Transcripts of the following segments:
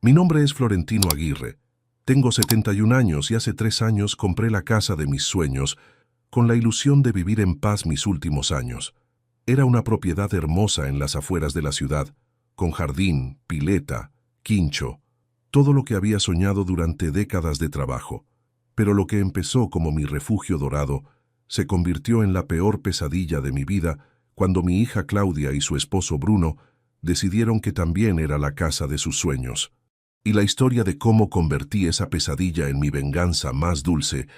Mi nombre es Florentino Aguirre. Tengo 71 años y hace 3 años compré la casa de mis sueños con la ilusión de vivir en paz mis últimos años. Era una propiedad hermosa en las afueras de la ciudad, con jardín, pileta, quincho, todo lo que había soñado durante décadas de trabajo. Pero lo que empezó como mi refugio dorado se convirtió en la peor pesadilla de mi vida cuando mi hija Claudia y su esposo Bruno decidieron que también era la casa de sus sueños. Y la historia de cómo convertí esa pesadilla en mi venganza más dulce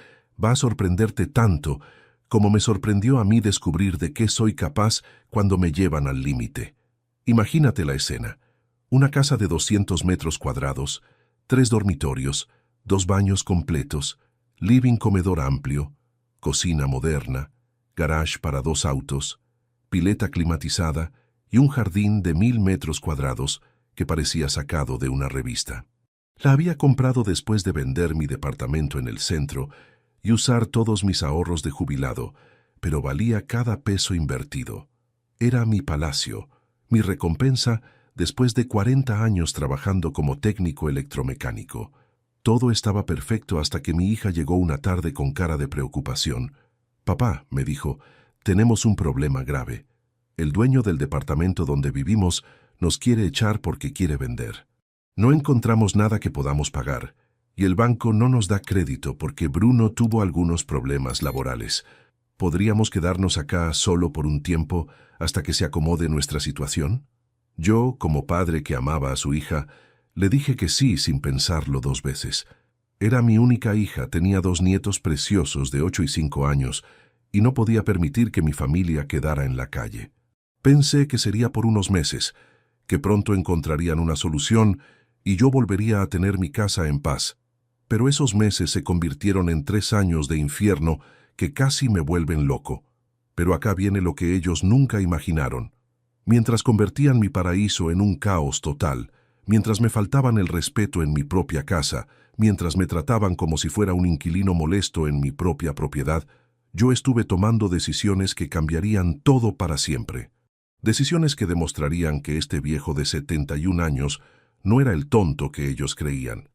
va a sorprenderte tanto como me sorprendió a mí descubrir de qué soy capaz cuando me llevan al límite. Imagínate la escena. Una casa de 200 metros cuadrados, 3 dormitorios, 2 baños completos, living comedor amplio, cocina moderna, garage para 2 autos, pileta climatizada y un jardín de 1000 metros cuadrados que parecía sacado de una revista. La había comprado después de vender mi departamento en el centro y usar todos mis ahorros de jubilado, pero valía cada peso invertido. Era mi palacio, mi recompensa después de 40 años trabajando como técnico electromecánico. Todo estaba perfecto hasta que mi hija llegó una tarde con cara de preocupación. «Papá», me dijo, «tenemos un problema grave. El dueño del departamento donde vivimos nos quiere echar porque quiere vender. No encontramos nada que podamos pagar, y el banco no nos da crédito porque Bruno tuvo algunos problemas laborales. ¿Podríamos quedarnos acá solo por un tiempo hasta que se acomode nuestra situación?» Yo, como padre que amaba a su hija, le dije que sí sin pensarlo 2 veces. Era mi única hija, tenía 2 nietos preciosos de 8 y 5 años, y no podía permitir que mi familia quedara en la calle. Pensé que sería por unos meses, que pronto encontrarían una solución y yo volvería a tener mi casa en paz. Pero esos meses se convirtieron en 3 años de infierno que casi me vuelven loco. Pero acá viene lo que ellos nunca imaginaron. Mientras convertían mi paraíso en un caos total, mientras me faltaban el respeto en mi propia casa, mientras me trataban como si fuera un inquilino molesto en mi propia propiedad, yo estuve tomando decisiones que cambiarían todo para siempre. Decisiones que demostrarían que este viejo de 71 años no era el tonto que ellos creían.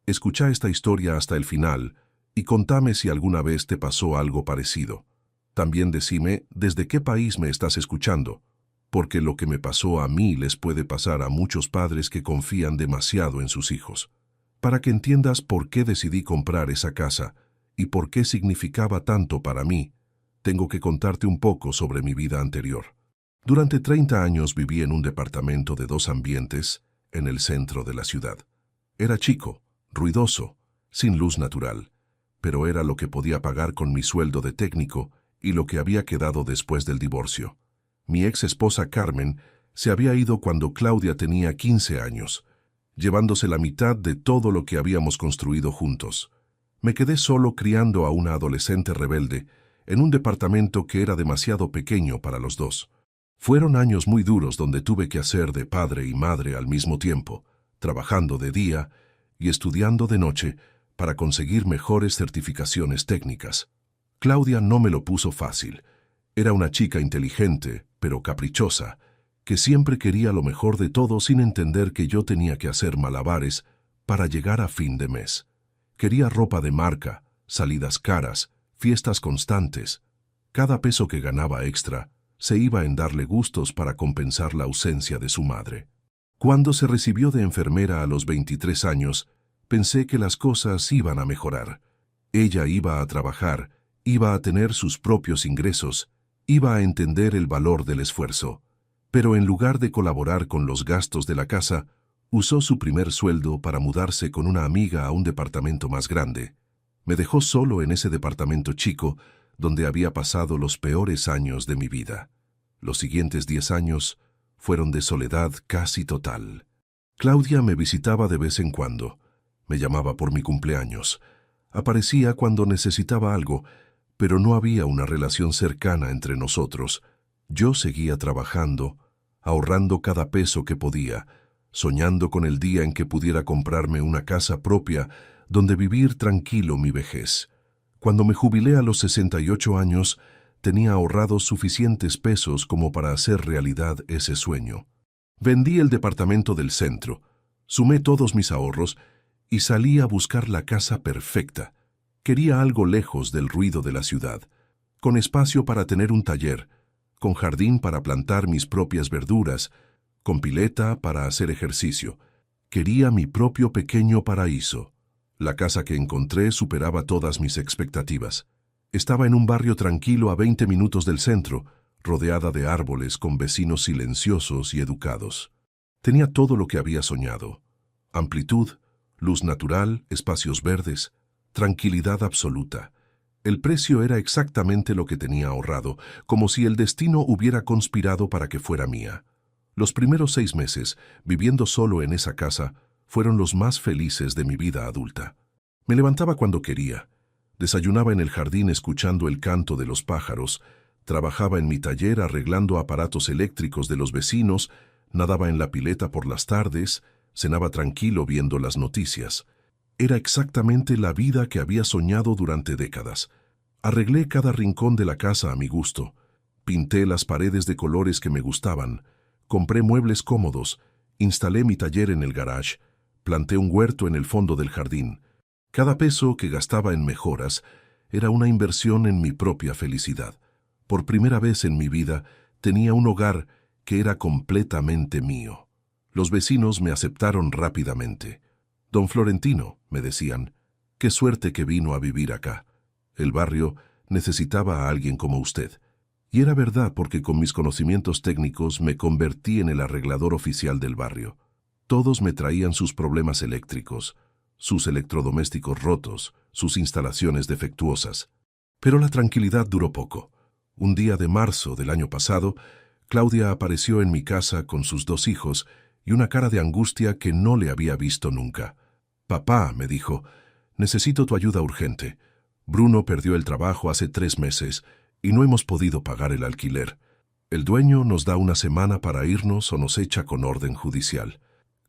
Escucha esta historia hasta el final y contame si alguna vez te pasó algo parecido. También decime desde qué país me estás escuchando, porque lo que me pasó a mí les puede pasar a muchos padres que confían demasiado en sus hijos. Para que entiendas por qué decidí comprar esa casa y por qué significaba tanto para mí, tengo que contarte un poco sobre mi vida anterior. Durante 30 años viví en un departamento de 2 ambientes en el centro de la ciudad. Era chico, ruidoso, sin luz natural, pero era lo que podía pagar con mi sueldo de técnico y lo que había quedado después del divorcio. Mi ex esposa Carmen se había ido cuando Claudia tenía 15 años, llevándose la mitad de todo lo que habíamos construido juntos. Me quedé solo criando a una adolescente rebelde en un departamento que era demasiado pequeño para los dos. Fueron años muy duros donde tuve que hacer de padre y madre al mismo tiempo, trabajando de día y estudiando de noche para conseguir mejores certificaciones técnicas. Claudia no me lo puso fácil. Era una chica inteligente, pero caprichosa, que siempre quería lo mejor de todo sin entender que yo tenía que hacer malabares para llegar a fin de mes. Quería ropa de marca, salidas caras, fiestas constantes. Cada peso que ganaba extra se iba en darle gustos para compensar la ausencia de su madre. Cuando se recibió de enfermera a los 23 años, pensé que las cosas iban a mejorar. Ella iba a trabajar, iba a tener sus propios ingresos, iba a entender el valor del esfuerzo. Pero en lugar de colaborar con los gastos de la casa, usó su primer sueldo para mudarse con una amiga a un departamento más grande. Me dejó solo en ese departamento chico, donde había pasado los peores años de mi vida. Los siguientes 10 años fueron de soledad casi total. Claudia me visitaba de vez en cuando. Me llamaba por mi cumpleaños. Aparecía cuando necesitaba algo, pero no había una relación cercana entre nosotros. Yo seguía trabajando, ahorrando cada peso que podía, soñando con el día en que pudiera comprarme una casa propia donde vivir tranquilo mi vejez. Cuando me jubilé a los 68 años, tenía ahorrados suficientes pesos como para hacer realidad ese sueño. Vendí el departamento del centro. Sumé todos mis ahorros y salí a buscar la casa perfecta. Quería algo lejos del ruido de la ciudad, con espacio para tener un taller, con jardín para plantar mis propias verduras, con pileta para hacer ejercicio. Quería mi propio pequeño paraíso. La casa que encontré superaba todas mis expectativas. Estaba en un barrio tranquilo a 20 minutos del centro, rodeada de árboles con vecinos silenciosos y educados. Tenía todo lo que había soñado: amplitud, luz natural, espacios verdes, tranquilidad absoluta. El precio era exactamente lo que tenía ahorrado, como si el destino hubiera conspirado para que fuera mía. Los primeros 6 meses, viviendo solo en esa casa, fueron los más felices de mi vida adulta. Me levantaba cuando quería, desayunaba en el jardín escuchando el canto de los pájaros, trabajaba en mi taller arreglando aparatos eléctricos de los vecinos, nadaba en la pileta por las tardes, cenaba tranquilo viendo las noticias. Era exactamente la vida que había soñado durante décadas. Arreglé cada rincón de la casa a mi gusto, pinté las paredes de colores que me gustaban, compré muebles cómodos, instalé mi taller en el garage, planté un huerto en el fondo del jardín. Cada peso que gastaba en mejoras era una inversión en mi propia felicidad. Por primera vez en mi vida tenía un hogar que era completamente mío. Los vecinos me aceptaron rápidamente. «Don Florentino», me decían, «qué suerte que vino a vivir acá. El barrio necesitaba a alguien como usted». Y era verdad, porque con mis conocimientos técnicos me convertí en el arreglador oficial del barrio. Todos me traían sus problemas eléctricos, sus electrodomésticos rotos, sus instalaciones defectuosas. Pero la tranquilidad duró poco. Un día de marzo del año pasado, Claudia apareció en mi casa con sus 2 hijos y una cara de angustia que no le había visto nunca. «Papá», me dijo, «necesito tu ayuda urgente. Bruno perdió el trabajo hace 3 meses y no hemos podido pagar el alquiler. El dueño nos da una semana para irnos o nos echa con orden judicial».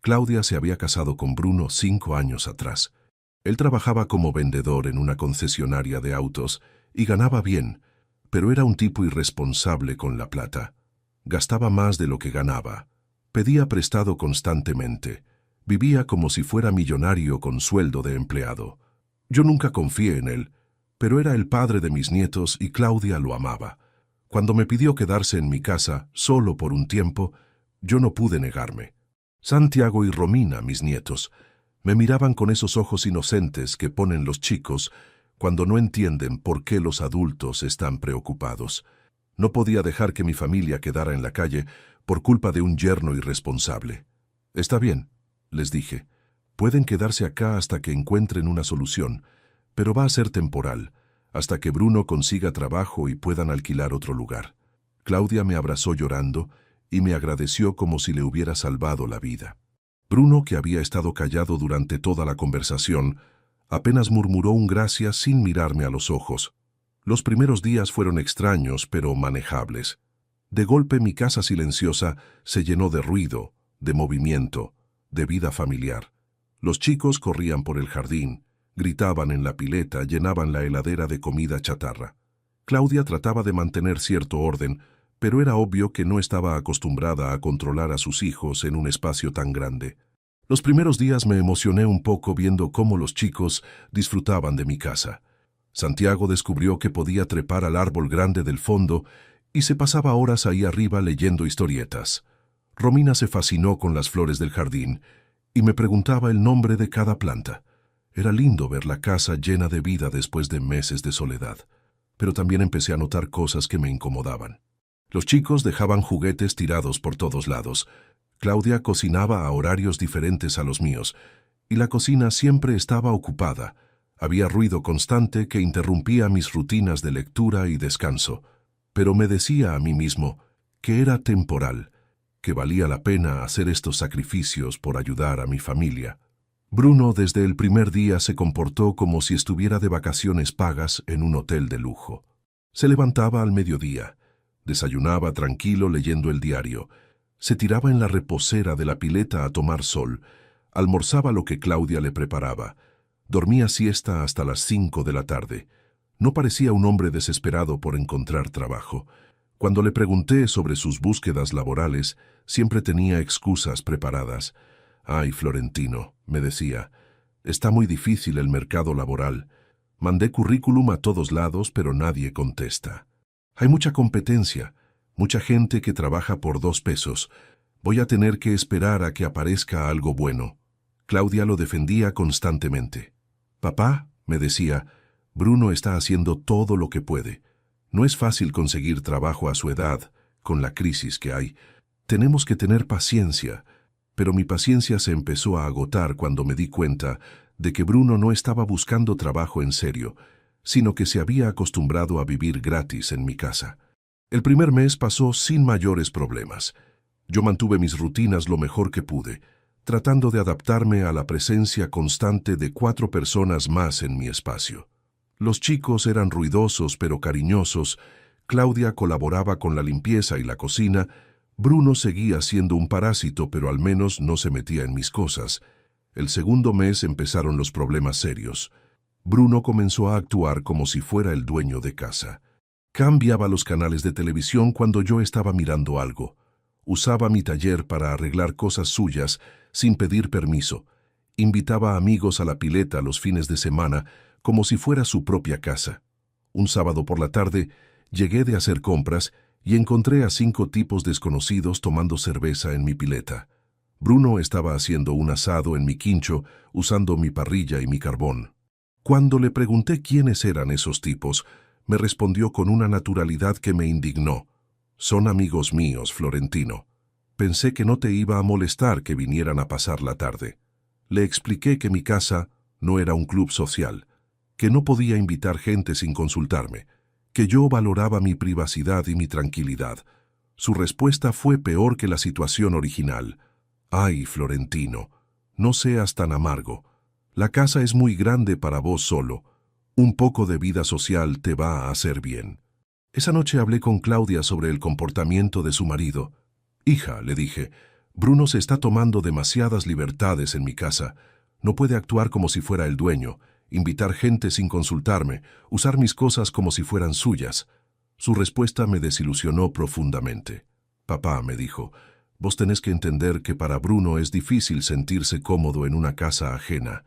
Claudia se había casado con Bruno 5 años atrás. Él trabajaba como vendedor en una concesionaria de autos y ganaba bien, pero era un tipo irresponsable con la plata. Gastaba más de lo que ganaba. Pedía prestado constantemente. Vivía como si fuera millonario con sueldo de empleado. Yo nunca confié en él, pero era el padre de mis nietos y Claudia lo amaba. Cuando me pidió quedarse en mi casa, solo por un tiempo, yo no pude negarme. Santiago y Romina, mis nietos, me miraban con esos ojos inocentes que ponen los chicos cuando no entienden por qué los adultos están preocupados. No podía dejar que mi familia quedara en la calle por culpa de un yerno irresponsable. «Está bien», les dije, «pueden quedarse acá hasta que encuentren una solución, pero va a ser temporal, hasta que Bruno consiga trabajo y puedan alquilar otro lugar». Claudia me abrazó llorando y me agradeció como si le hubiera salvado la vida. Bruno, que había estado callado durante toda la conversación, apenas murmuró un gracias sin mirarme a los ojos. Los primeros días fueron extraños, pero manejables. De golpe mi casa silenciosa se llenó de ruido, de movimiento, de vida familiar. Los chicos corrían por el jardín, gritaban en la pileta, llenaban la heladera de comida chatarra. Claudia trataba de mantener cierto orden, pero era obvio que no estaba acostumbrada a controlar a sus hijos en un espacio tan grande. Los primeros días me emocioné un poco viendo cómo los chicos disfrutaban de mi casa. Santiago descubrió que podía trepar al árbol grande del fondo y se pasaba horas ahí arriba leyendo historietas. Romina se fascinó con las flores del jardín y me preguntaba el nombre de cada planta. Era lindo ver la casa llena de vida después de meses de soledad, pero también empecé a notar cosas que me incomodaban. Los chicos dejaban juguetes tirados por todos lados. Claudia cocinaba a horarios diferentes a los míos, y la cocina siempre estaba ocupada. Había ruido constante que interrumpía mis rutinas de lectura y descanso, pero me decía a mí mismo que era temporal, que valía la pena hacer estos sacrificios por ayudar a mi familia. Bruno desde el primer día se comportó como si estuviera de vacaciones pagas en un hotel de lujo. Se levantaba al mediodía, desayunaba tranquilo leyendo el diario, se tiraba en la reposera de la pileta a tomar sol, almorzaba lo que Claudia le preparaba, dormía siesta hasta las 5 de la tarde. No parecía un hombre desesperado por encontrar trabajo. Cuando le pregunté sobre sus búsquedas laborales, siempre tenía excusas preparadas. Ay, Florentino, me decía, está muy difícil el mercado laboral. Mandé currículum a todos lados, pero nadie contesta. Hay mucha competencia, mucha gente que trabaja por 2 pesos. Voy a tener que esperar a que aparezca algo bueno. Claudia lo defendía constantemente. Papá, me decía, Bruno está haciendo todo lo que puede. No es fácil conseguir trabajo a su edad, con la crisis que hay. Tenemos que tener paciencia. Pero mi paciencia se empezó a agotar cuando me di cuenta de que Bruno no estaba buscando trabajo en serio, sino que se había acostumbrado a vivir gratis en mi casa. El primer mes pasó sin mayores problemas. Yo mantuve mis rutinas lo mejor que pude, tratando de adaptarme a la presencia constante de 4 personas más en mi espacio. Los chicos eran ruidosos pero cariñosos, Claudia colaboraba con la limpieza y la cocina, Bruno seguía siendo un parásito pero al menos no se metía en mis cosas. El segundo mes empezaron los problemas serios. Bruno comenzó a actuar como si fuera el dueño de casa. Cambiaba los canales de televisión cuando yo estaba mirando algo. Usaba mi taller para arreglar cosas suyas sin pedir permiso. Invitaba a amigos a la pileta los fines de semana como si fuera su propia casa. Un sábado por la tarde llegué de hacer compras y encontré a 5 tipos desconocidos tomando cerveza en mi pileta. Bruno estaba haciendo un asado en mi quincho usando mi parrilla y mi carbón. Cuando le pregunté quiénes eran esos tipos, me respondió con una naturalidad que me indignó. Son amigos míos, Florentino. Pensé que no te iba a molestar que vinieran a pasar la tarde. Le expliqué que mi casa no era un club social, que no podía invitar gente sin consultarme, que yo valoraba mi privacidad y mi tranquilidad. Su respuesta fue peor que la situación original. Ay, Florentino, no seas tan amargo. La casa es muy grande para vos solo. Un poco de vida social te va a hacer bien. Esa noche hablé con Claudia sobre el comportamiento de su marido. Hija, le dije, Bruno se está tomando demasiadas libertades en mi casa. No puede actuar como si fuera el dueño, invitar gente sin consultarme, usar mis cosas como si fueran suyas. Su respuesta me desilusionó profundamente. Papá, me dijo, vos tenés que entender que para Bruno es difícil sentirse cómodo en una casa ajena.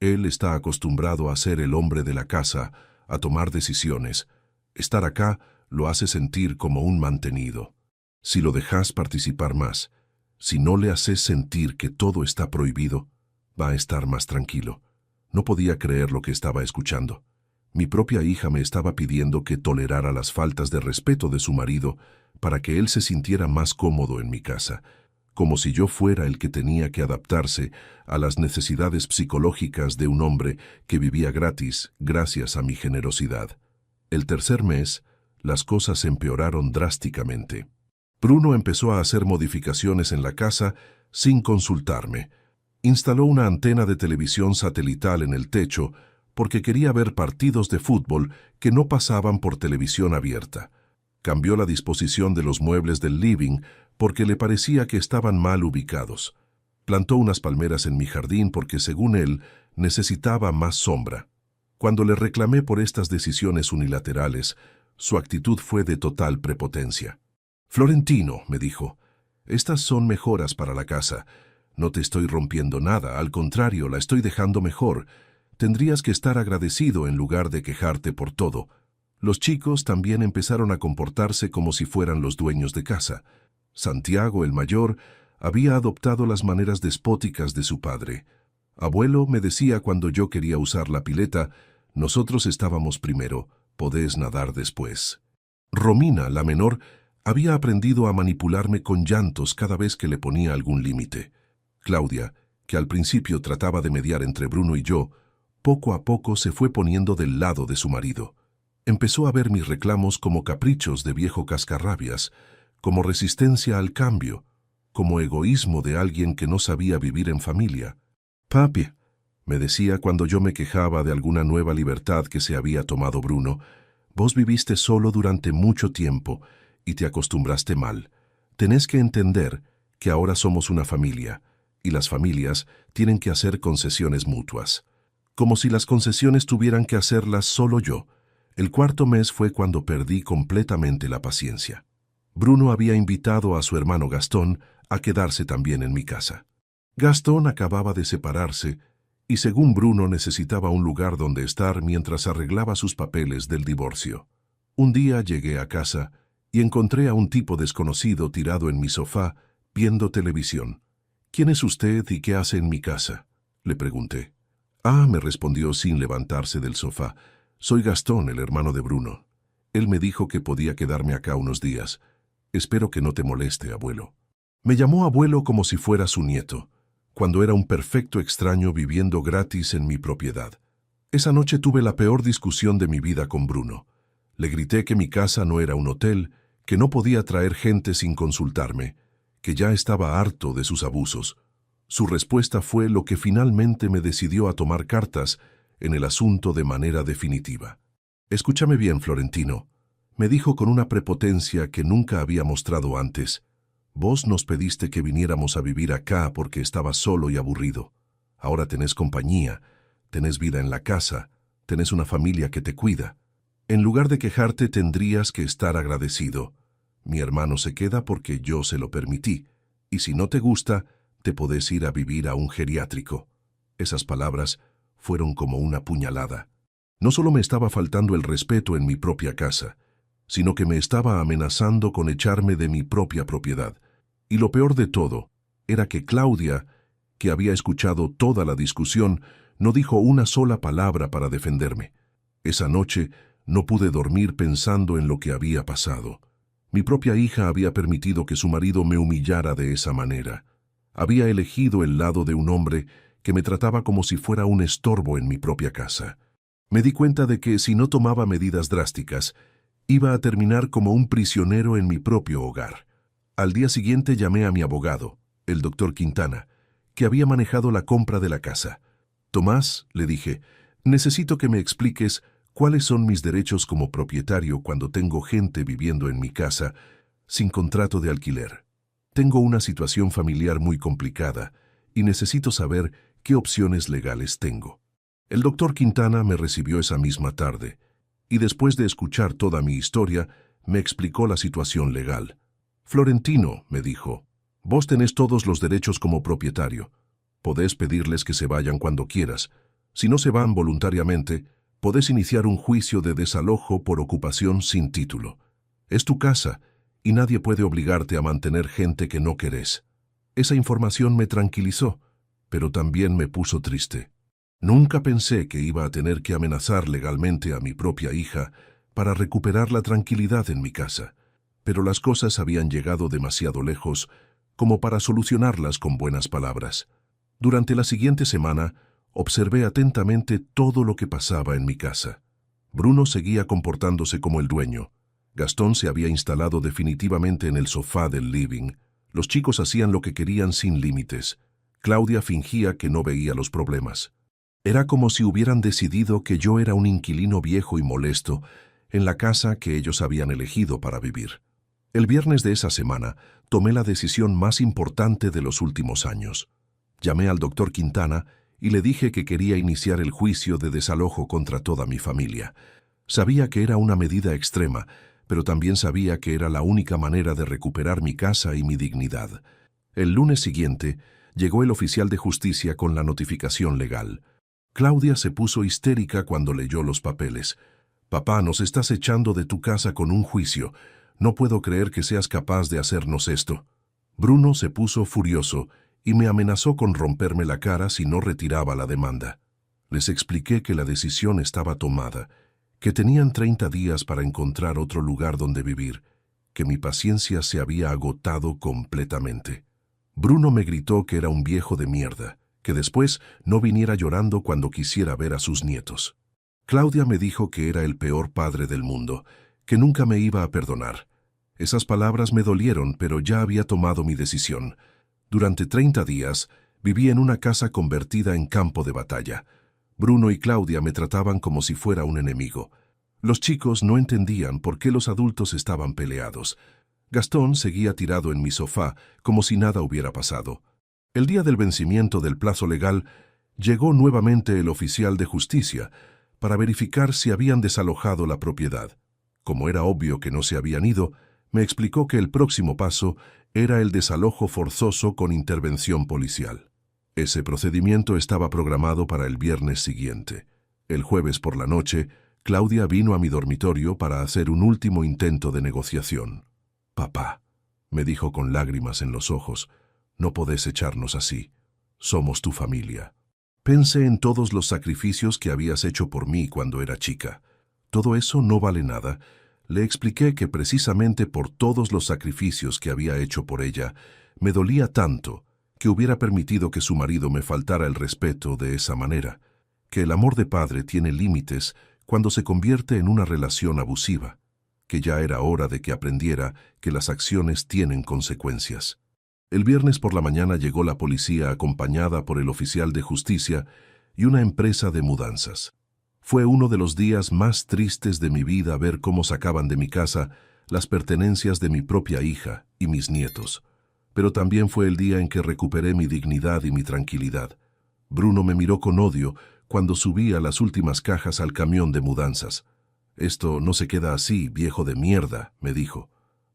Él está acostumbrado a ser el hombre de la casa, a tomar decisiones. Estar acá lo hace sentir como un mantenido. Si lo dejas participar más, si no le haces sentir que todo está prohibido, va a estar más tranquilo. No podía creer lo que estaba escuchando. Mi propia hija me estaba pidiendo que tolerara las faltas de respeto de su marido para que él se sintiera más cómodo en mi casa, como si yo fuera el que tenía que adaptarse a las necesidades psicológicas de un hombre que vivía gratis gracias a mi generosidad. El tercer mes, las cosas empeoraron drásticamente. Bruno empezó a hacer modificaciones en la casa sin consultarme. Instaló una antena de televisión satelital en el techo porque quería ver partidos de fútbol que no pasaban por televisión abierta. Cambió la disposición de los muebles del living porque le parecía que estaban mal ubicados. Plantó unas palmeras en mi jardín porque, según él, necesitaba más sombra. Cuando le reclamé por estas decisiones unilaterales, su actitud fue de total prepotencia. Florentino, me dijo, estas son mejoras para la casa. No te estoy rompiendo nada, al contrario, la estoy dejando mejor. Tendrías que estar agradecido en lugar de quejarte por todo. Los chicos también empezaron a comportarse como si fueran los dueños de casa. Santiago, el mayor, había adoptado las maneras despóticas de su padre. Abuelo, me decía cuando yo quería usar la pileta, nosotros estábamos primero, podés nadar después. Romina, la menor, había aprendido a manipularme con llantos cada vez que le ponía algún límite. Claudia, que al principio trataba de mediar entre Bruno y yo, poco a poco se fue poniendo del lado de su marido. Empezó a ver mis reclamos como caprichos de viejo cascarrabias, como resistencia al cambio, como egoísmo de alguien que no sabía vivir en familia. «Papi», me decía cuando yo me quejaba de alguna nueva libertad que se había tomado Bruno, «vos viviste solo durante mucho tiempo y te acostumbraste mal. Tenés que entender que ahora somos una familia, y las familias tienen que hacer concesiones mutuas. Como si las concesiones tuvieran que hacerlas solo yo». El cuarto mes fue cuando perdí completamente la paciencia. Bruno había invitado a su hermano Gastón a quedarse también en mi casa. Gastón acababa de separarse y según Bruno necesitaba un lugar donde estar mientras arreglaba sus papeles del divorcio. Un día llegué a casa y encontré a un tipo desconocido tirado en mi sofá viendo televisión. «¿Quién es usted y qué hace en mi casa?», le pregunté. «Ah», me respondió sin levantarse del sofá. «Soy Gastón, el hermano de Bruno. Él me dijo que podía quedarme acá unos días. Espero que no te moleste, abuelo». Me llamó abuelo como si fuera su nieto, cuando era un perfecto extraño viviendo gratis en mi propiedad. Esa noche tuve la peor discusión de mi vida con Bruno. Le grité que mi casa no era un hotel, que no podía traer gente sin consultarme, que ya estaba harto de sus abusos. Su respuesta fue lo que finalmente me decidió a tomar cartas en el asunto de manera definitiva. «Escúchame bien, Florentino», me dijo con una prepotencia que nunca había mostrado antes. «Vos nos pediste que viniéramos a vivir acá porque estabas solo y aburrido. Ahora tenés compañía, tenés vida en la casa, tenés una familia que te cuida. En lugar de quejarte tendrías que estar agradecido. Mi hermano se queda porque yo se lo permití, y si no te gusta, te podés ir a vivir a un geriátrico». Esas palabras fueron como una puñalada. No solo me estaba faltando el respeto en mi propia casa, sino que me estaba amenazando con echarme de mi propia propiedad. Y lo peor de todo era que Claudia, que había escuchado toda la discusión, no dijo una sola palabra para defenderme. Esa noche no pude dormir pensando en lo que había pasado. Mi propia hija había permitido que su marido me humillara de esa manera. Había elegido el lado de un hombre que me trataba como si fuera un estorbo en mi propia casa. Me di cuenta de que si no tomaba medidas drásticas, iba a terminar como un prisionero en mi propio hogar. Al día siguiente llamé a mi abogado, el doctor Quintana, que había manejado la compra de la casa. «Tomás», le dije, «necesito que me expliques cuáles son mis derechos como propietario cuando tengo gente viviendo en mi casa sin contrato de alquiler. Tengo una situación familiar muy complicada y necesito saber qué opciones legales tengo». El doctor Quintana me recibió esa misma tarde y después de escuchar toda mi historia, me explicó la situación legal. «Florentino», me dijo, «vos tenés todos los derechos como propietario. Podés pedirles que se vayan cuando quieras. Si no se van voluntariamente, podés iniciar un juicio de desalojo por ocupación sin título. Es tu casa y nadie puede obligarte a mantener gente que no querés». Esa información me tranquilizó, pero también me puso triste. Nunca pensé que iba a tener que amenazar legalmente a mi propia hija para recuperar la tranquilidad en mi casa, pero las cosas habían llegado demasiado lejos como para solucionarlas con buenas palabras. Durante la siguiente semana, observé atentamente todo lo que pasaba en mi casa. Bruno seguía comportándose como el dueño. Gastón se había instalado definitivamente en el sofá del living. Los chicos hacían lo que querían sin límites. Claudia fingía que no veía los problemas. Era como si hubieran decidido que yo era un inquilino viejo y molesto en la casa que ellos habían elegido para vivir. El viernes de esa semana tomé la decisión más importante de los últimos años. Llamé al doctor Quintana y le dije que quería iniciar el juicio de desalojo contra toda mi familia. Sabía que era una medida extrema, pero también sabía que era la única manera de recuperar mi casa y mi dignidad. El lunes siguiente llegó el oficial de justicia con la notificación legal. Claudia se puso histérica cuando leyó los papeles. «Papá, nos estás echando de tu casa con un juicio. No puedo creer que seas capaz de hacernos esto». Bruno se puso furioso y me amenazó con romperme la cara si no retiraba la demanda. Les expliqué que la decisión estaba tomada, que tenían 30 días para encontrar otro lugar donde vivir, que mi paciencia se había agotado completamente. Bruno me gritó que era un viejo de mierda, que después no viniera llorando cuando quisiera ver a sus nietos. Claudia me dijo que era el peor padre del mundo, que nunca me iba a perdonar. Esas palabras me dolieron, pero ya había tomado mi decisión. Durante 30 días viví en una casa convertida en campo de batalla. Bruno y Claudia me trataban como si fuera un enemigo. Los chicos no entendían por qué los adultos estaban peleados. Gastón seguía tirado en mi sofá, como si nada hubiera pasado. El día del vencimiento del plazo legal, llegó nuevamente el oficial de justicia para verificar si habían desalojado la propiedad. Como era obvio que no se habían ido, me explicó que el próximo paso era el desalojo forzoso con intervención policial. Ese procedimiento estaba programado para el viernes siguiente. El jueves por la noche, Claudia vino a mi dormitorio para hacer un último intento de negociación. «Papá», me dijo con lágrimas en los ojos, «no podés echarnos así. Somos tu familia». Pensé en todos los sacrificios que habías hecho por mí cuando era chica. «Todo eso no vale nada». Le expliqué que precisamente por todos los sacrificios que había hecho por ella, me dolía tanto que hubiera permitido que su marido me faltara el respeto de esa manera, que el amor de padre tiene límites cuando se convierte en una relación abusiva, que ya era hora de que aprendiera que las acciones tienen consecuencias. El viernes por la mañana llegó la policía acompañada por el oficial de justicia y una empresa de mudanzas. Fue uno de los días más tristes de mi vida ver cómo sacaban de mi casa las pertenencias de mi propia hija y mis nietos. Pero también fue el día en que recuperé mi dignidad y mi tranquilidad. Bruno me miró con odio cuando subía las últimas cajas al camión de mudanzas. «Esto no se queda así, viejo de mierda», me dijo.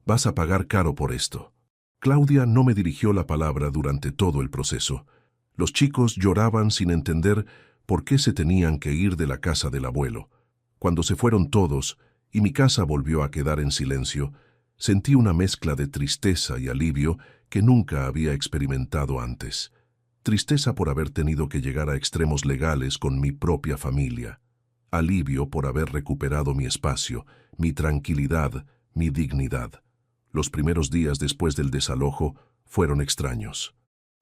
«Vas a pagar caro por esto». Claudia no me dirigió la palabra durante todo el proceso. Los chicos lloraban sin entender por qué se tenían que ir de la casa del abuelo. Cuando se fueron todos y mi casa volvió a quedar en silencio, sentí una mezcla de tristeza y alivio que nunca había experimentado antes. Tristeza por haber tenido que llegar a extremos legales con mi propia familia. Alivio por haber recuperado mi espacio, mi tranquilidad, mi dignidad. Los primeros días después del desalojo fueron extraños.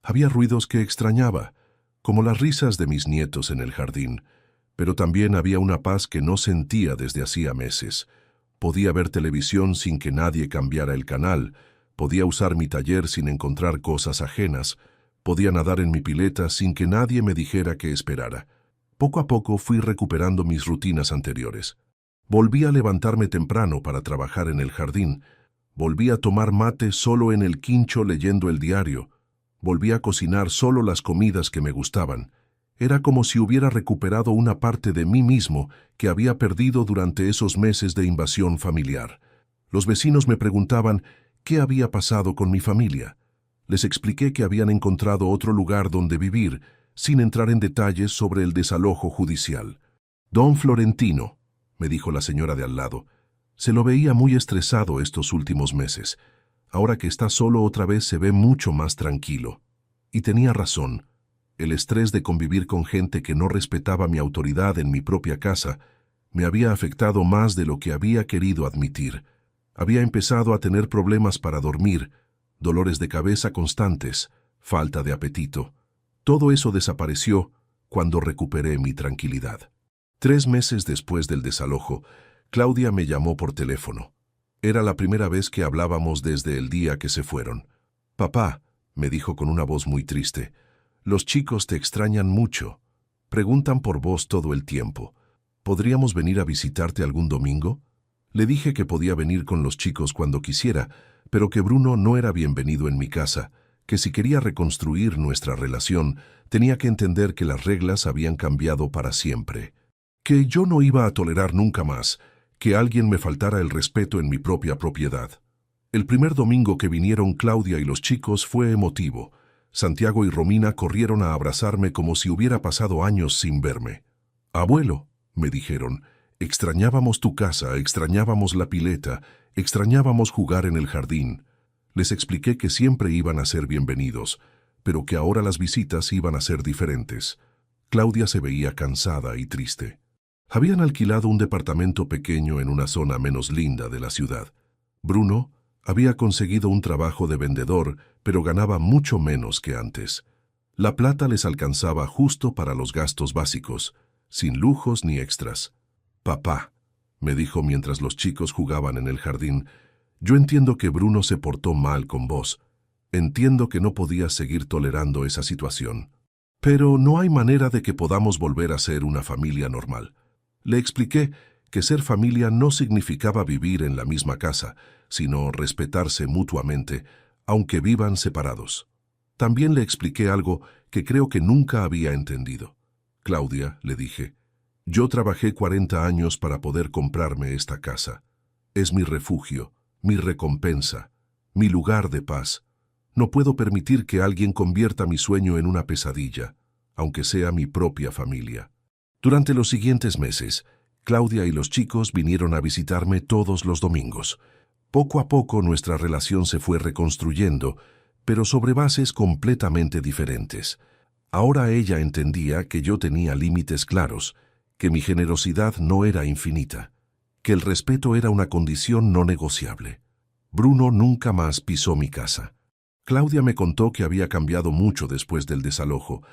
Había ruidos que extrañaba, como las risas de mis nietos en el jardín, pero también había una paz que no sentía desde hacía meses. Podía ver televisión sin que nadie cambiara el canal, podía usar mi taller sin encontrar cosas ajenas, podía nadar en mi pileta sin que nadie me dijera que esperara. Poco a poco fui recuperando mis rutinas anteriores. Volví a levantarme temprano para trabajar en el jardín, volví a tomar mate solo en el quincho leyendo el diario, volví a cocinar solo las comidas que me gustaban. Era como si hubiera recuperado una parte de mí mismo que había perdido durante esos meses de invasión familiar. Los vecinos me preguntaban qué había pasado con mi familia. Les expliqué que habían encontrado otro lugar donde vivir, sin entrar en detalles sobre el desalojo judicial. «Don Florentino», me dijo la señora de al lado, «se lo veía muy estresado estos últimos meses. Ahora que está solo otra vez se ve mucho más tranquilo». Y tenía razón. El estrés de convivir con gente que no respetaba mi autoridad en mi propia casa me había afectado más de lo que había querido admitir. Había empezado a tener problemas para dormir, dolores de cabeza constantes, falta de apetito. Todo eso desapareció cuando recuperé mi tranquilidad. 3 meses después del desalojo, Claudia me llamó por teléfono. Era la primera vez que hablábamos desde el día que se fueron. «Papá», me dijo con una voz muy triste, «los chicos te extrañan mucho. Preguntan por vos todo el tiempo. ¿Podríamos venir a visitarte algún domingo?» Le dije que podía venir con los chicos cuando quisiera, pero que Bruno no era bienvenido en mi casa, que si quería reconstruir nuestra relación, tenía que entender que las reglas habían cambiado para siempre. Que yo no iba a tolerar nunca más que alguien me faltara el respeto en mi propia propiedad. El primer domingo que vinieron Claudia y los chicos fue emotivo. Santiago y Romina corrieron a abrazarme como si hubiera pasado años sin verme. «Abuelo», me dijeron, «extrañábamos tu casa, extrañábamos la pileta, extrañábamos jugar en el jardín». Les expliqué que siempre iban a ser bienvenidos, pero que ahora las visitas iban a ser diferentes. Claudia se veía cansada y triste. Habían alquilado un departamento pequeño en una zona menos linda de la ciudad. Bruno había conseguido un trabajo de vendedor, pero ganaba mucho menos que antes. La plata les alcanzaba justo para los gastos básicos, sin lujos ni extras. «Papá», me dijo mientras los chicos jugaban en el jardín, «yo entiendo que Bruno se portó mal con vos. Entiendo que no podías seguir tolerando esa situación. Pero no hay manera de que podamos volver a ser una familia normal». Le expliqué que ser familia no significaba vivir en la misma casa, sino respetarse mutuamente, aunque vivan separados. También le expliqué algo que creo que nunca había entendido. «Claudia», le dije, «yo trabajé 40 años para poder comprarme esta casa. Es mi refugio, mi recompensa, mi lugar de paz. No puedo permitir que alguien convierta mi sueño en una pesadilla, aunque sea mi propia familia. Durante los siguientes meses, Claudia y los chicos vinieron a visitarme todos los domingos. Poco a poco nuestra relación se fue reconstruyendo, pero sobre bases completamente diferentes. Ahora ella entendía que yo tenía límites claros, que mi generosidad no era infinita, que el respeto era una condición no negociable. Bruno nunca más pisó mi casa. Claudia me contó que había cambiado mucho después del desalojo,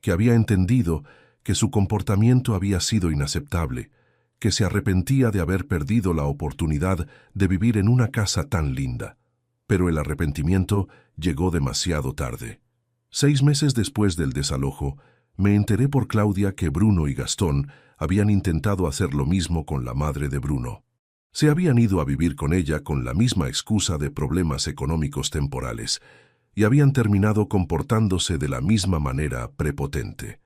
que había entendido que su comportamiento había sido inaceptable, que se arrepentía de haber perdido la oportunidad de vivir en una casa tan linda. Pero el arrepentimiento llegó demasiado tarde. 6 meses después del desalojo, me enteré por Claudia que Bruno y Gastón habían intentado hacer lo mismo con la madre de Bruno. Se habían ido a vivir con ella con la misma excusa de problemas económicos temporales y habían terminado comportándose de la misma manera prepotente.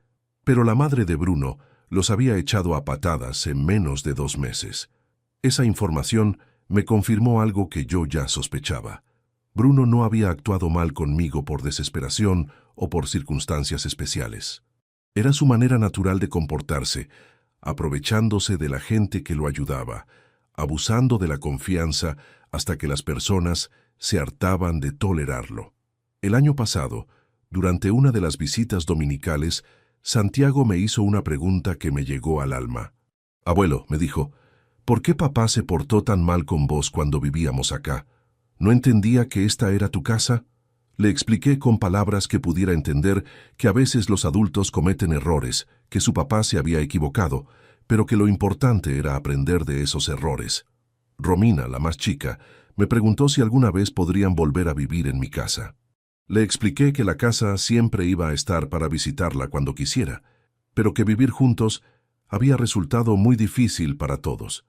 Pero la madre de Bruno los había echado a patadas en menos de 2 meses. Esa información me confirmó algo que yo ya sospechaba. Bruno no había actuado mal conmigo por desesperación o por circunstancias especiales. Era su manera natural de comportarse, aprovechándose de la gente que lo ayudaba, abusando de la confianza hasta que las personas se hartaban de tolerarlo. El año pasado, durante una de las visitas dominicales, Santiago me hizo una pregunta que me llegó al alma. «Abuelo», me dijo, «¿por qué papá se portó tan mal con vos cuando vivíamos acá? ¿No entendía que esta era tu casa?» Le expliqué con palabras que pudiera entender que a veces los adultos cometen errores, que su papá se había equivocado, pero que lo importante era aprender de esos errores. Romina, la más chica, me preguntó si alguna vez podrían volver a vivir en mi casa. Le expliqué que la casa siempre iba a estar para visitarla cuando quisiera, pero que vivir juntos había resultado muy difícil para todos,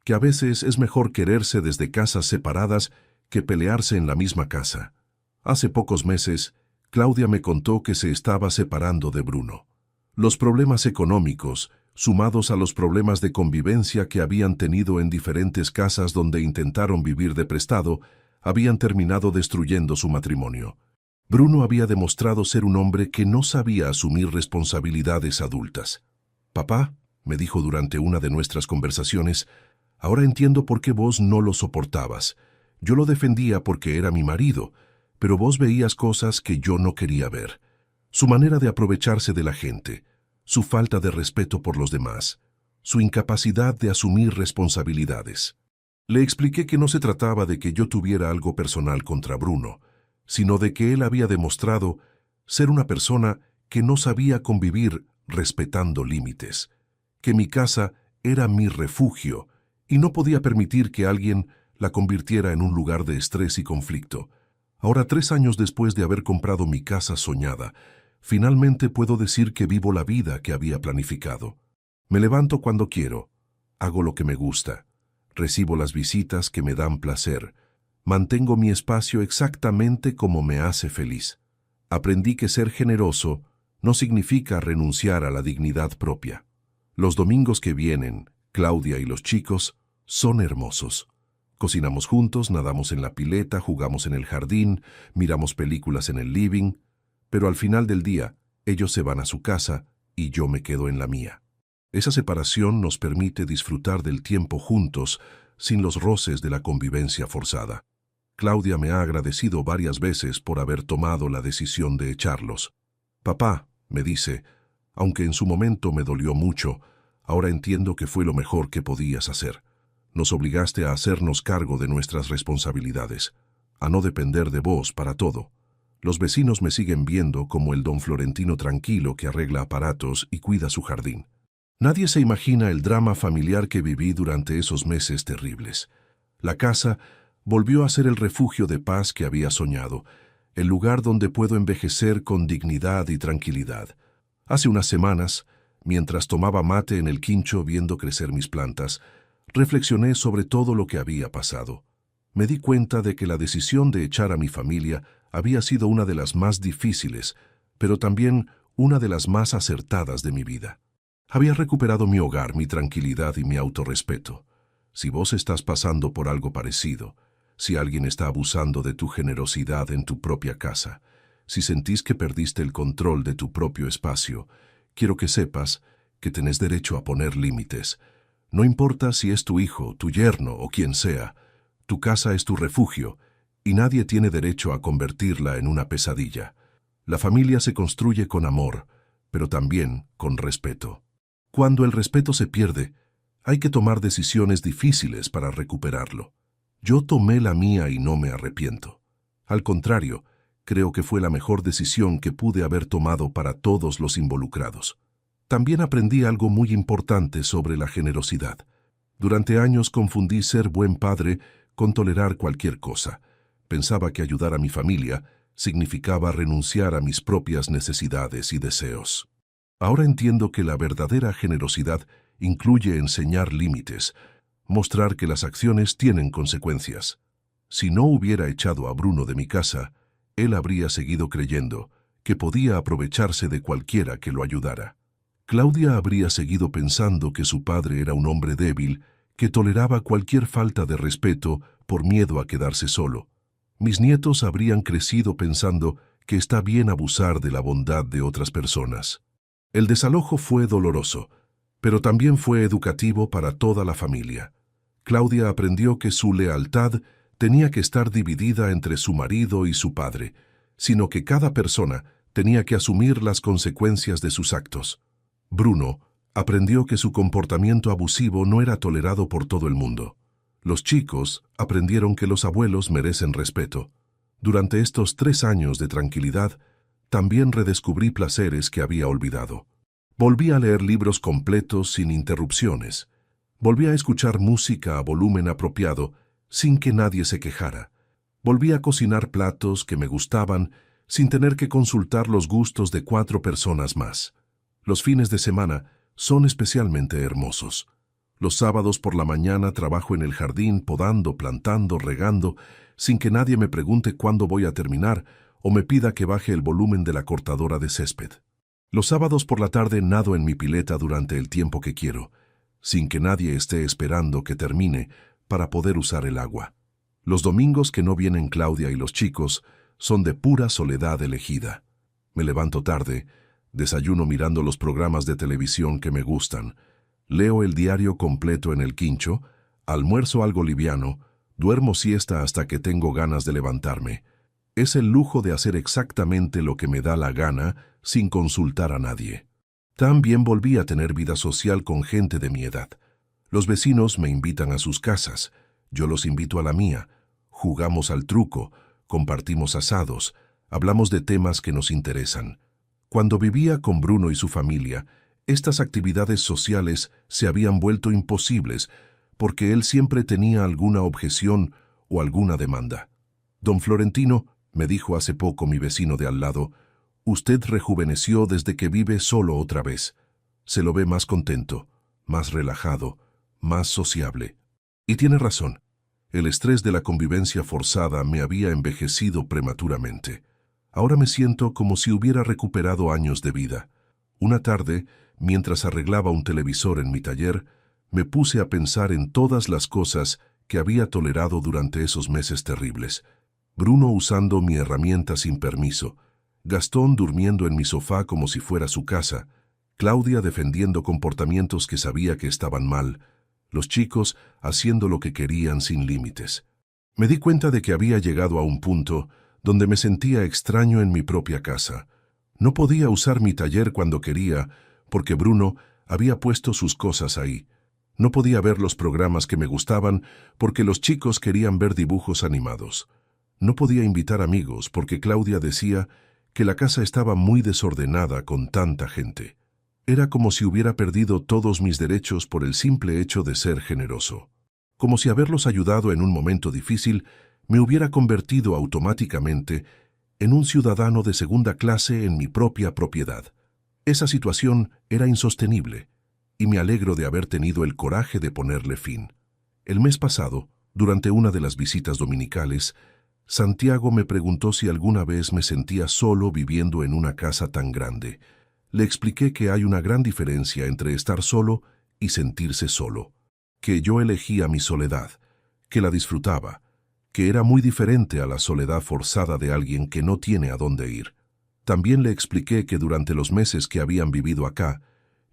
que a veces es mejor quererse desde casas separadas que pelearse en la misma casa. Hace pocos meses, Claudia me contó que se estaba separando de Bruno. Los problemas económicos, sumados a los problemas de convivencia que habían tenido en diferentes casas donde intentaron vivir de prestado, habían terminado destruyendo su matrimonio. Bruno había demostrado ser un hombre que no sabía asumir responsabilidades adultas. «Papá», me dijo durante una de nuestras conversaciones, «ahora entiendo por qué vos no lo soportabas. Yo lo defendía porque era mi marido, pero vos veías cosas que yo no quería ver. Su manera de aprovecharse de la gente, su falta de respeto por los demás, su incapacidad de asumir responsabilidades». Le expliqué que no se trataba de que yo tuviera algo personal contra Bruno, sino de que él había demostrado ser una persona que no sabía convivir respetando límites, que mi casa era mi refugio y no podía permitir que alguien la convirtiera en un lugar de estrés y conflicto. Ahora, 3 años después de haber comprado mi casa soñada, finalmente puedo decir que vivo la vida que había planificado. Me levanto cuando quiero, hago lo que me gusta, recibo las visitas que me dan placer, mantengo mi espacio exactamente como me hace feliz. Aprendí que ser generoso no significa renunciar a la dignidad propia. Los domingos que vienen, Claudia y los chicos son hermosos. Cocinamos juntos, nadamos en la pileta, jugamos en el jardín, miramos películas en el living, pero al final del día, ellos se van a su casa y yo me quedo en la mía. Esa separación nos permite disfrutar del tiempo juntos sin los roces de la convivencia forzada. Claudia me ha agradecido varias veces por haber tomado la decisión de echarlos. «Papá», me dice, «aunque en su momento me dolió mucho, ahora entiendo que fue lo mejor que podías hacer. Nos obligaste a hacernos cargo de nuestras responsabilidades, a no depender de vos para todo. Los vecinos me siguen viendo como el don Florentino tranquilo que arregla aparatos y cuida su jardín. Nadie se imagina el drama familiar que viví durante esos meses terribles. La casa volvió a ser el refugio de paz que había soñado, el lugar donde puedo envejecer con dignidad y tranquilidad. Hace unas semanas, mientras tomaba mate en el quincho viendo crecer mis plantas, reflexioné sobre todo lo que había pasado. Me di cuenta de que la decisión de echar a mi familia había sido una de las más difíciles, pero también una de las más acertadas de mi vida. Había recuperado mi hogar, mi tranquilidad y mi autorrespeto. Si vos estás pasando por algo parecido, si alguien está abusando de tu generosidad en tu propia casa. Si sentís que perdiste el control de tu propio espacio, quiero que sepas que tenés derecho a poner límites. No importa si es tu hijo, tu yerno o quien sea, tu casa es tu refugio y nadie tiene derecho a convertirla en una pesadilla. La familia se construye con amor, pero también con respeto. Cuando el respeto se pierde, hay que tomar decisiones difíciles para recuperarlo. Yo tomé la mía y no me arrepiento. Al contrario, creo que fue la mejor decisión que pude haber tomado para todos los involucrados. También aprendí algo muy importante sobre la generosidad. Durante años confundí ser buen padre con tolerar cualquier cosa. Pensaba que ayudar a mi familia significaba renunciar a mis propias necesidades y deseos. Ahora entiendo que la verdadera generosidad incluye enseñar límites, mostrar que las acciones tienen consecuencias. Si no hubiera echado a Bruno de mi casa, él habría seguido creyendo que podía aprovecharse de cualquiera que lo ayudara. Claudia habría seguido pensando que su padre era un hombre débil, que toleraba cualquier falta de respeto por miedo a quedarse solo. Mis nietos habrían crecido pensando que está bien abusar de la bondad de otras personas. El desalojo fue doloroso, pero también fue educativo para toda la familia. Claudia aprendió que su lealtad tenía que estar dividida entre su marido y su padre, sino que cada persona tenía que asumir las consecuencias de sus actos. Bruno aprendió que su comportamiento abusivo no era tolerado por todo el mundo. Los chicos aprendieron que los abuelos merecen respeto. Durante estos 3 años de tranquilidad, también redescubrí placeres que había olvidado. Volví a leer libros completos sin interrupciones. Volví a escuchar música a volumen apropiado sin que nadie se quejara. Volví a cocinar platos que me gustaban sin tener que consultar los gustos de 4 personas más. Los fines de semana son especialmente hermosos. Los sábados por la mañana trabajo en el jardín podando, plantando, regando, sin que nadie me pregunte cuándo voy a terminar o me pida que baje el volumen de la cortadora de césped. Los sábados por la tarde nado en mi pileta durante el tiempo que quiero, sin que nadie esté esperando que termine para poder usar el agua. Los domingos que no vienen Claudia y los chicos son de pura soledad elegida. Me levanto tarde, desayuno mirando los programas de televisión que me gustan, leo el diario completo en el quincho, almuerzo algo liviano, duermo siesta hasta que tengo ganas de levantarme. Es el lujo de hacer exactamente lo que me da la gana sin consultar a nadie. También volví a tener vida social con gente de mi edad. Los vecinos me invitan a sus casas, yo los invito a la mía, jugamos al truco, compartimos asados, hablamos de temas que nos interesan. Cuando vivía con Bruno y su familia, estas actividades sociales se habían vuelto imposibles porque él siempre tenía alguna objeción o alguna demanda. Don Florentino, me dijo hace poco mi vecino de al lado, usted rejuveneció desde que vive solo otra vez. Se lo ve más contento, más relajado, más sociable. Y tiene razón. El estrés de la convivencia forzada me había envejecido prematuramente. Ahora me siento como si hubiera recuperado años de vida. Una tarde, mientras arreglaba un televisor en mi taller, me puse a pensar en todas las cosas que había tolerado durante esos meses terribles. Bruno usando mi herramienta sin permiso, Gastón durmiendo en mi sofá como si fuera su casa, Claudia defendiendo comportamientos que sabía que estaban mal, los chicos haciendo lo que querían sin límites. Me di cuenta de que había llegado a un punto donde me sentía extraño en mi propia casa. No podía usar mi taller cuando quería, porque Bruno había puesto sus cosas ahí. No podía ver los programas que me gustaban, porque los chicos querían ver dibujos animados. No podía invitar amigos, porque Claudia decía que la casa estaba muy desordenada con tanta gente. Era como si hubiera perdido todos mis derechos por el simple hecho de ser generoso. Como si haberlos ayudado en un momento difícil me hubiera convertido automáticamente en un ciudadano de segunda clase en mi propia propiedad. Esa situación era insostenible, y me alegro de haber tenido el coraje de ponerle fin. El mes pasado, durante una de las visitas dominicales, Santiago me preguntó si alguna vez me sentía solo viviendo en una casa tan grande. Le expliqué que hay una gran diferencia entre estar solo y sentirse solo, que yo elegía mi soledad, que la disfrutaba, que era muy diferente a la soledad forzada de alguien que no tiene a dónde ir. También le expliqué que durante los meses que habían vivido acá,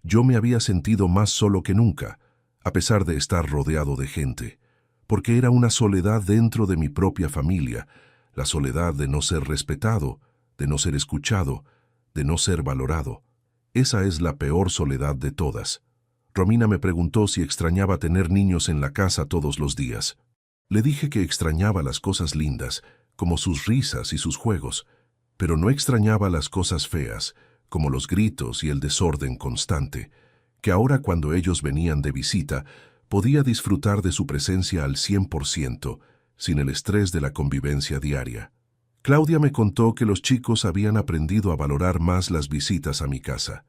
yo me había sentido más solo que nunca, a pesar de estar rodeado de gente, porque era una soledad dentro de mi propia familia, la soledad de no ser respetado, de no ser escuchado, de no ser valorado. Esa es la peor soledad de todas. Romina me preguntó si extrañaba tener niños en la casa todos los días. Le dije que extrañaba las cosas lindas, como sus risas y sus juegos, pero no extrañaba las cosas feas, como los gritos y el desorden constante, que ahora cuando ellos venían de visita, podía disfrutar de su presencia al 100%, sin el estrés de la convivencia diaria. Claudia me contó que los chicos habían aprendido a valorar más las visitas a mi casa.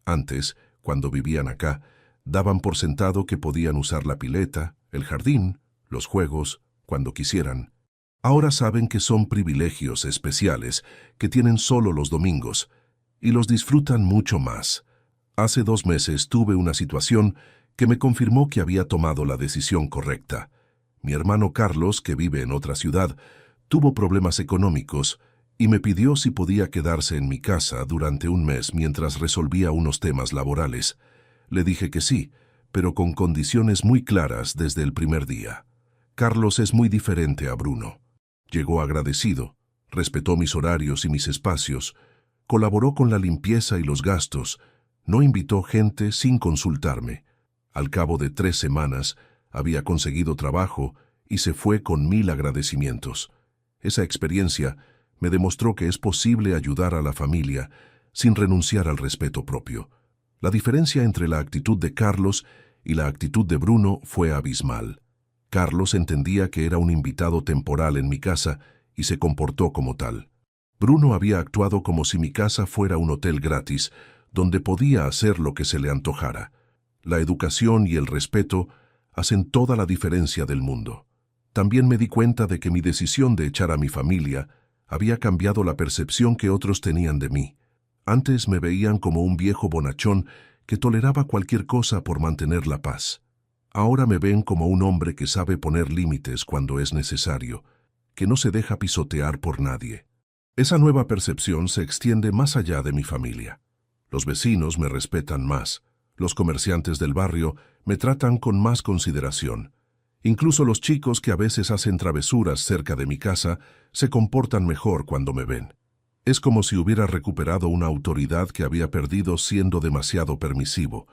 Antes, cuando vivían acá, daban por sentado que podían usar la pileta, el jardín, los juegos, cuando quisieran. Ahora saben que son privilegios especiales que tienen solo los domingos, y los disfrutan mucho más. Hace 2 meses tuve una situación que me confirmó que había tomado la decisión correcta. Mi hermano Carlos, que vive en otra ciudad, tuvo problemas económicos y me pidió si podía quedarse en mi casa durante un mes mientras resolvía unos temas laborales. Le dije que sí, pero con condiciones muy claras desde el primer día. Carlos es muy diferente a Bruno. Llegó agradecido, respetó mis horarios y mis espacios, colaboró con la limpieza y los gastos, no invitó gente sin consultarme. Al cabo de 3 semanas, había conseguido trabajo y se fue con 1000 agradecimientos. Esa experiencia me demostró que es posible ayudar a la familia sin renunciar al respeto propio. La diferencia entre la actitud de Carlos y la actitud de Bruno fue abismal. Carlos entendía que era un invitado temporal en mi casa y se comportó como tal. Bruno había actuado como si mi casa fuera un hotel gratis, donde podía hacer lo que se le antojara. La educación y el respeto hacen toda la diferencia del mundo. También me di cuenta de que mi decisión de echar a mi familia había cambiado la percepción que otros tenían de mí. Antes me veían como un viejo bonachón que toleraba cualquier cosa por mantener la paz. Ahora me ven como un hombre que sabe poner límites cuando es necesario, que no se deja pisotear por nadie. Esa nueva percepción se extiende más allá de mi familia. Los vecinos me respetan más. Los comerciantes del barrio me tratan con más consideración. Incluso los chicos que a veces hacen travesuras cerca de mi casa se comportan mejor cuando me ven. Es como si hubiera recuperado una autoridad que había perdido siendo demasiado permisivo.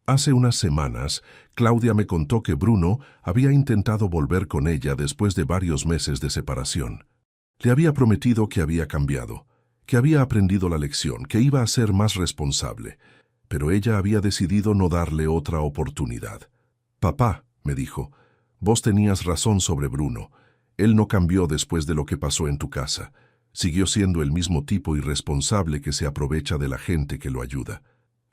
Hace unas semanas, Claudia me contó que Bruno había intentado volver con ella después de varios meses de separación. Le había prometido que había cambiado, que había aprendido la lección, que iba a ser más responsable, pero ella había decidido no darle otra oportunidad. «Papá», me dijo, «vos tenías razón sobre Bruno. Él no cambió después de lo que pasó en tu casa. Siguió siendo el mismo tipo irresponsable que se aprovecha de la gente que lo ayuda.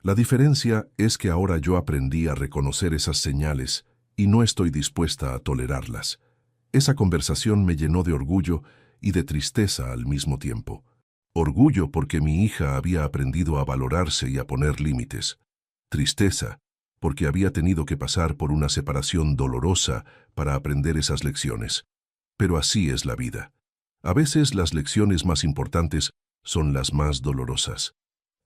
La diferencia es que ahora yo aprendí a reconocer esas señales y no estoy dispuesta a tolerarlas». Esa conversación me llenó de orgullo y de tristeza al mismo tiempo. Orgullo porque mi hija había aprendido a valorarse y a poner límites. Tristeza porque había tenido que pasar por una separación dolorosa para aprender esas lecciones. Pero así es la vida. A veces las lecciones más importantes son las más dolorosas.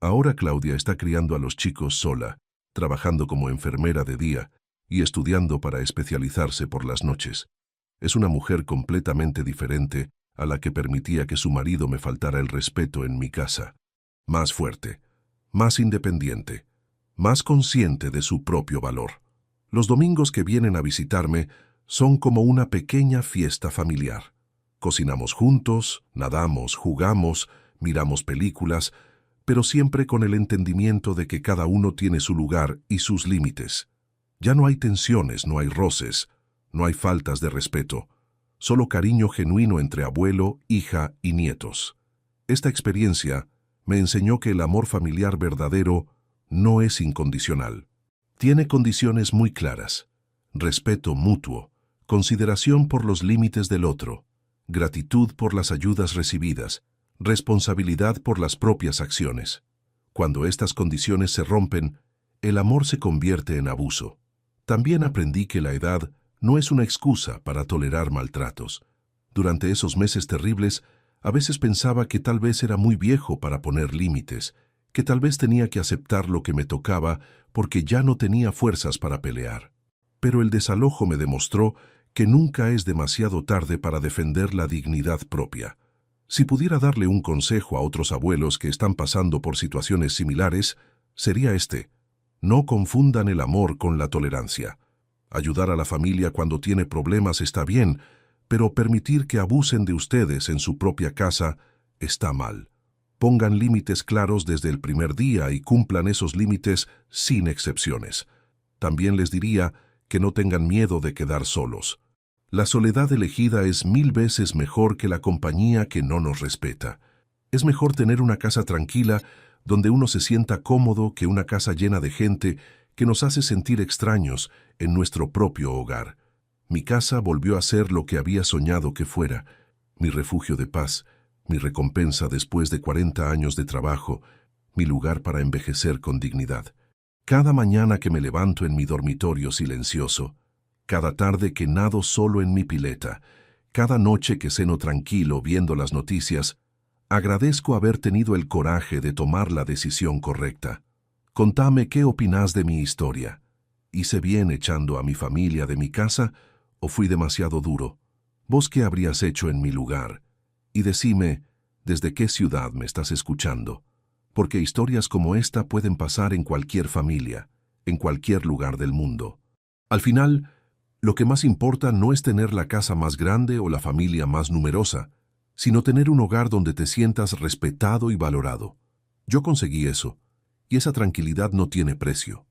Ahora Claudia está criando a los chicos sola, trabajando como enfermera de día y estudiando para especializarse por las noches. Es una mujer completamente diferente a la que permitía que su marido me faltara el respeto en mi casa. Más fuerte, más independiente, más consciente de su propio valor. Los domingos que vienen a visitarme son como una pequeña fiesta familiar. Cocinamos juntos, nadamos, jugamos, miramos películas, pero siempre con el entendimiento de que cada uno tiene su lugar y sus límites. Ya no hay tensiones, no hay roces, no hay faltas de respeto. Solo cariño genuino entre abuelo, hija y nietos. Esta experiencia me enseñó que el amor familiar verdadero no es incondicional. Tiene condiciones muy claras: respeto mutuo, consideración por los límites del otro, gratitud por las ayudas recibidas, responsabilidad por las propias acciones. Cuando estas condiciones se rompen, el amor se convierte en abuso. También aprendí que la edad no es una excusa para tolerar maltratos. Durante esos meses terribles, a veces pensaba que tal vez era muy viejo para poner límites, que tal vez tenía que aceptar lo que me tocaba porque ya no tenía fuerzas para pelear. Pero el desalojo me demostró que nunca es demasiado tarde para defender la dignidad propia. Si pudiera darle un consejo a otros abuelos que están pasando por situaciones similares, sería este: no confundan el amor con la tolerancia. Ayudar a la familia cuando tiene problemas está bien, pero permitir que abusen de ustedes en su propia casa está mal. Pongan límites claros desde el primer día y cumplan esos límites sin excepciones. También les diría que no tengan miedo de quedar solos. La soledad elegida es 1000 veces mejor que la compañía que no nos respeta. Es mejor tener una casa tranquila donde uno se sienta cómodo que una casa llena de gente que nos hace sentir extraños en nuestro propio hogar. Mi casa volvió a ser lo que había soñado que fuera: mi refugio de paz, mi recompensa después de 40 años de trabajo, mi lugar para envejecer con dignidad. Cada mañana que me levanto en mi dormitorio silencioso, cada tarde que nado solo en mi pileta, cada noche que ceno tranquilo viendo las noticias, agradezco haber tenido el coraje de tomar la decisión correcta. Contame qué opinás de mi historia. ¿Hice bien echando a mi familia de mi casa o fui demasiado duro? ¿Vos qué habrías hecho en mi lugar? Y decime, ¿desde qué ciudad me estás escuchando? Porque historias como esta pueden pasar en cualquier familia, en cualquier lugar del mundo. Al final, lo que más importa no es tener la casa más grande o la familia más numerosa, sino tener un hogar donde te sientas respetado y valorado. Yo conseguí eso, y esa tranquilidad no tiene precio.